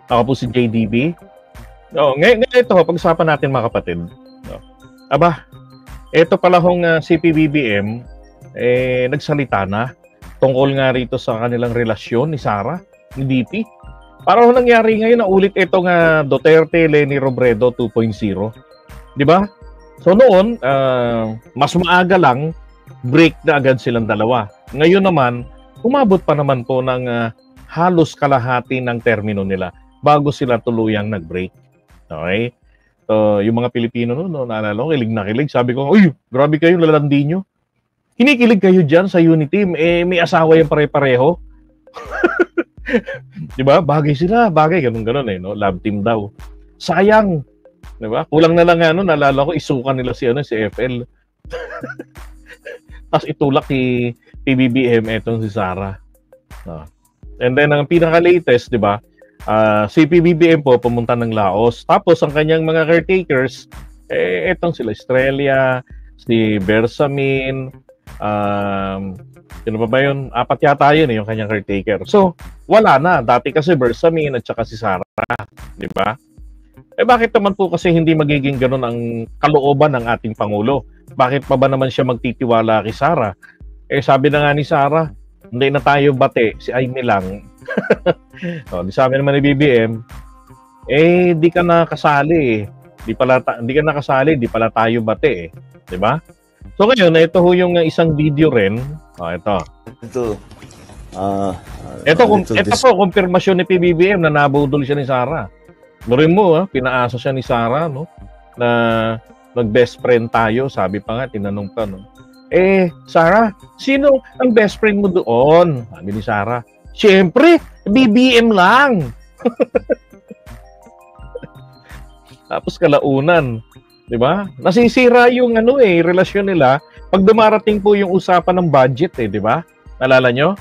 Ako po si JDB. Ngayon ito, pag-usapan natin mga kapatid. Aba, ito pala hong CPBBM, nagsalita na tungkol nga rito sa kanilang relasyon ni Sara, ni DP. Parang nangyari ngayon na ulit itong Duterte, Leni Robredo 2.0. Di ba? So noon, mas maaga lang, break na agad silang dalawa. Ngayon naman, umabot pa naman po ng halos kalahati ng termino nila bago sila tuluyang nag-break. Okay? So, yung mga Pilipino noon, naalala ko, kilig na kilig. Sabi ko, uy, grabe kayo, lalandi nyo. Kinikilig kayo dyan sa Unity. May asawa yung pare-pareho. Diba? Bagay sila. Bagay, ganun-ganun no? Love team daw. Sayang. Diba? Kulang na lang naalala ko, isukan nila si FL. Tapos itulak si PBBM, etong si Sara. And then, ang pinaka-latest, diba? Si PBBM po pumunta ng Laos. Tapos ang kanyang mga caretakers, etong sila Estrella, si Bersamin, sino ba yun? 4 yata yun yung kanyang caretaker. So, wala na. Dati kasi Bersamin at saka si Sara. Di ba? Bakit naman po kasi hindi magiging ganun ang kalooban ng ating Pangulo? Bakit pa ba naman siya magtitiwala kay Sara? Sabi na nga ni Sara, hindi na tayo bate, si Aimee lang. Di sabi naman ni BBM, di ka na kasali Di ka na kasali, di pala tayo bate Di ba? So ngayon, ito ho yung isang video rin. Ito po, kumpirmasyon ni PBBM na nabudol siya ni Sara. Burin mo, pinaasa siya ni Sara, no? Na mag-best friend tayo, sabi pa nga, tinanong pa, no? Sara, sino ang best friend mo doon? Sabi ni Sara, siyempre, BBM lang. Tapos kalaunan, di ba? Nasisira yung relasyon nila pag dumarating po yung usapan ng budget, di ba? Nalala nyo?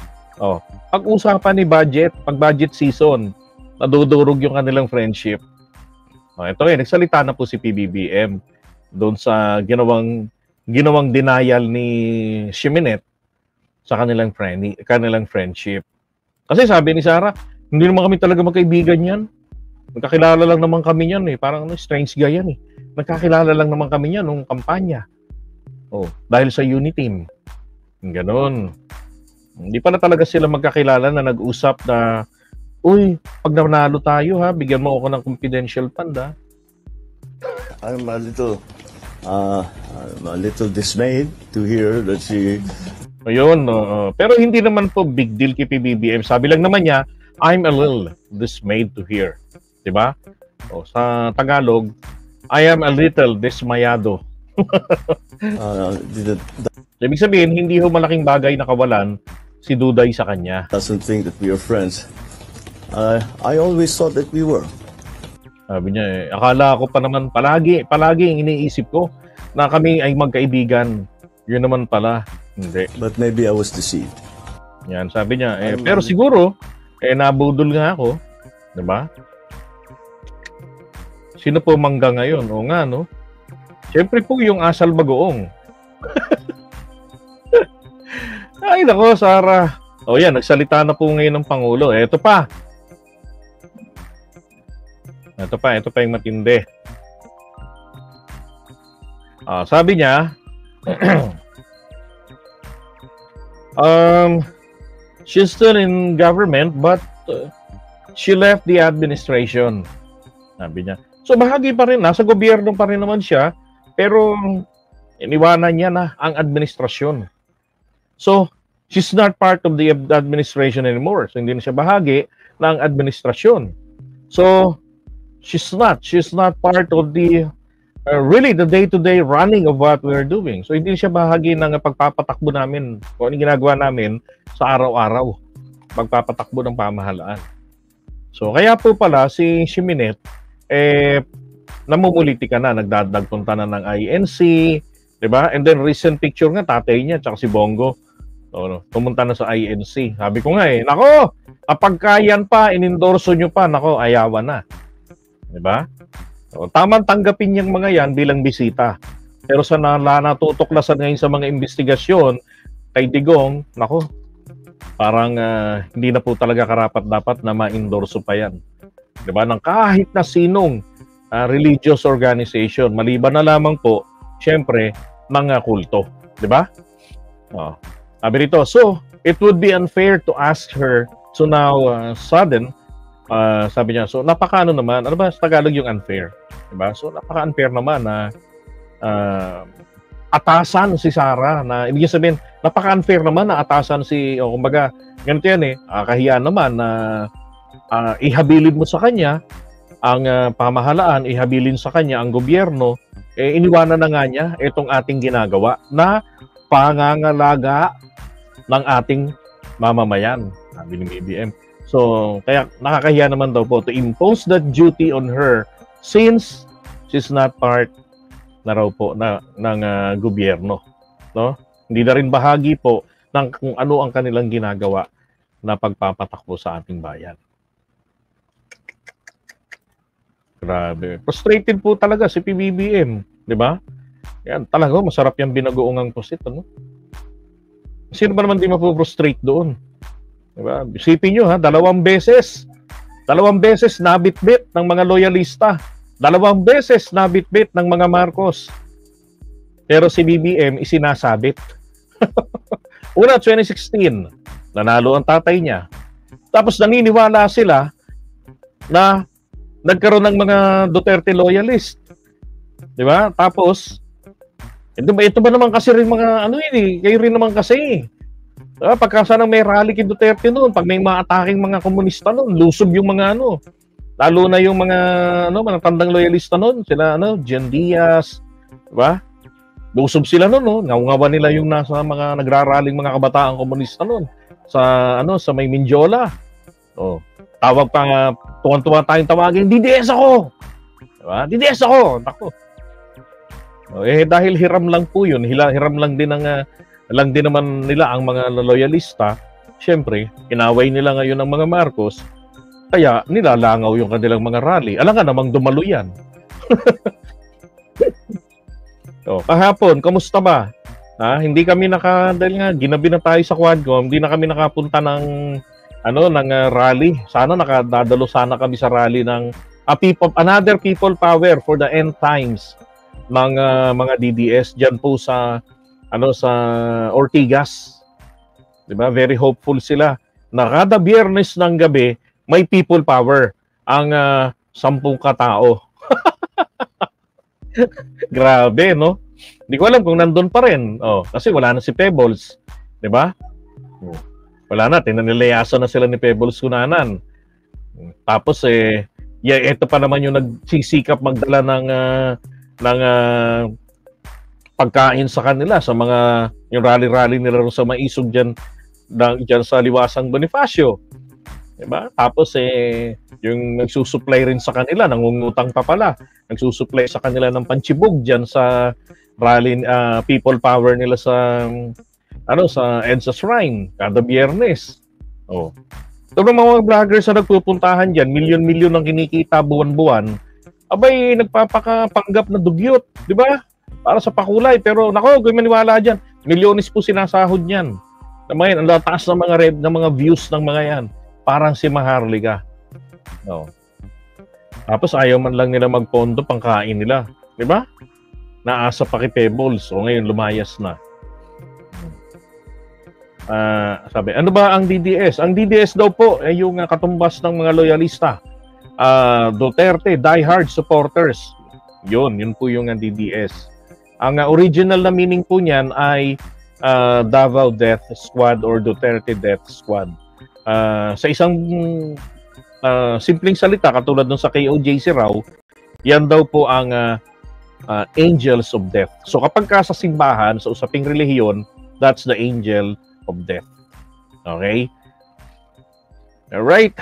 Pag usapan ni budget, pag budget season, nadudurog yung kanilang friendship. Ito nagsalita na po si PBBM doon sa ginawang denial ni Ximenet sa kanilang friendship. Kasi sabi ni Sara, hindi naman kami talaga magkaibigan yan. Nagkakilala lang naman kami yan Parang strange guy yan Nagkakilala lang naman kami yan nung kampanya. Dahil sa Uniteam. Ganon. Hindi pala talaga sila magkakilala na nag-usap na, uy, pag nanalo tayo bigyan mo ako ng confidential fund I'm a little dismayed to hear that she... Ayun, pero hindi naman po big deal kay PBBM. Sabi lang naman niya, I'm a little dismayed to hear. Diba? Sa Tagalog, I am a little dismayado. Ibig sabihin, hindi ho malaking bagay na kawalan si Duday sa kanya. Doesn't think that we are friends. I always thought that we were. Sabi niya, akala ko pa naman, palagi iniisip ko na kami ay magkaibigan. Yun naman pala, hindi. But maybe I was deceived. Yan, sabi niya, pero siguro, nabudol nga ako. Diba? Sino po mangga ngayon? O nga, no? Siyempre po yung asal bagoong. Ay, nako, Sara. Yan, nagsalita na po ngayon ng Pangulo. Ito pa yung matindi. Sabi niya, she's still in government but she left the administration. Sabi niya. So bahagi pa rin, nasa gobyerno pa rin naman siya, pero iniwanan niya na ang administrasyon. So, she's not part of the administration anymore. So, hindi na siya bahagi ng administrasyon. So, she's not part of the really the day-to-day running of what we're doing. So, hindi siya bahagi ng pagpapatakbo namin, kung anong ginagawa namin sa araw-araw. Pagpapatakbo ng pamahalaan. So, kaya po pala si Ximenet, namumulitika na, nagpunta na ng INC, diba? And then recent picture nga, tatay niya, tsaka si Bongo, pumunta na sa INC. Sabi ko nga nako, kapag kayan pa, inendorso nyo pa, nako, ayawan na. Diba? So, tamang tanggapin niyang mga yan bilang bisita. Pero sa natutuklasan ngayon sa mga investigasyon, kay Digong, nako, parang hindi na po talaga karapat-dapat na ma-endorso pa yan. Diba? Ng kahit na sinong religious organization. Maliban na lamang po, syempre, mga kulto. Diba? Oh. Sabi rito, so, it would be unfair to ask her, so now, sabi niya, so, napaka-ano naman, ano ba sa Tagalog yung unfair? Diba? So, napaka-unfair naman na atasan si Sarah, na ibig sabihin, napaka-unfair naman na atasan kumbaga, ganito yan kahiya naman na ihabilin mo sa kanya ang pamahalaan, ihabilin sa kanya ang gobyerno, iniwanan na nga niya itong ating ginagawa na pangangalaga ng ating mamamayan, sabi ni BBM. So, kaya nakakahiya naman daw po to impose that duty on her since she's not part na raw po ng gobyerno. No? Hindi na rin bahagi po ng kung ano ang kanilang ginagawa na pagpapatakbo sa ating bayan. Grabe. Frustrated po talaga si PBBM, di ba? Yan, talaga masarap yung binagoongang pusit, ano? Sino ba naman di mapo-frustrate doon? Di ba? Isipin nyo, dalawang beses nabitbit ng mga loyalista. 2 beses nabitbit ng mga Marcos. Pero si BBM isinasabit. Una, 2016, nanalo ang tatay niya. Tapos naniniwala sila na nagkaroon ng mga Duterte loyalist. Di ba? Tapos, ito ba naman kasi rin mga, kayo rin naman kasi. Pagka sana may rally kay Duterte noon, pag may ma-attacking mga komunista noon, lusob yung mga lalo na yung mga mga tandang loyalista noon, sila Jen Diaz, di ba? Lusob sila noon, ngaw-ngawan nila yung nasa mga nagraraling mga kabataang komunista noon sa may Mindiola. Oh, tawag pa tuwan-tuwa tayong tawagin, DDS ako. Di ba? DDS ako. Nako. Dahil hiram lang po yun, hiram lang din naman nila ang mga loyalista. Syempre, inaway nila ngayon ang mga Marcos, kaya nilalangaw yung kanilang mga rally. Alam nga namang dumalo yan. Kahapon, kamusta ba? Hindi kami dahil nga ginabi na tayo sa Quadcom, hindi na kami nakapunta ng rally. Sana nakadadalo sana kami sa rally ng another people power for the end times. Mga DDS diyan po sa Ortigas. 'Di ba? Very hopeful sila na kada Biyernes ng gabi may people power ang 10 katao. Grabe, no? Hindi ko alam kung nandun pa rin. Kasi wala na si Pebbles, 'di ba? Wala na, tinanilayasan na sila ni Pebbles Cunanan. Tapos ito pa naman yung nagsisikap magdala ng pagkain sa kanila sa mga yung rally nila sa Maisog diyan sa Liwasang Bonifacio. Diba? Tapos yung nagsusupply rin sa kanila, nangungutang pa pala. Nagsusupply sa kanila ng panchibog diyan sa rally people power nila sa EDSA Shrine kada Biyernes. Ito mga vloggers na nagpupuntahan diyan, milyon-milyon ang kinikita buwan-buwan. Abay, nagpapakapanggap na dugyot, di ba? Para sa pakulay. Pero, nako, kung maniwala dyan, milyones po sinasahod niyan. Ang taas ng mga views ng mga yan. Parang si Maharlika. Tapos, ayaw man lang nila magpondo pangkain nila. Di ba? Naasa pa kay Pebbles. Ngayon, lumayas na. Sabi, ano ba ang DDS? Ang DDS daw po ay yung katumbas ng mga loyalista. Duterte diehard supporters. Yun po yung DDS. Ang original na meaning po niyan ay Davao Death Squad or Duterte Death Squad. Sa isang simpleng salita, katulad nung sa KOJC raw, yan daw po ang angels of death. So kapag ka sa simbahan, sa usaping relihiyon, that's the angel of death. Okay? Alright.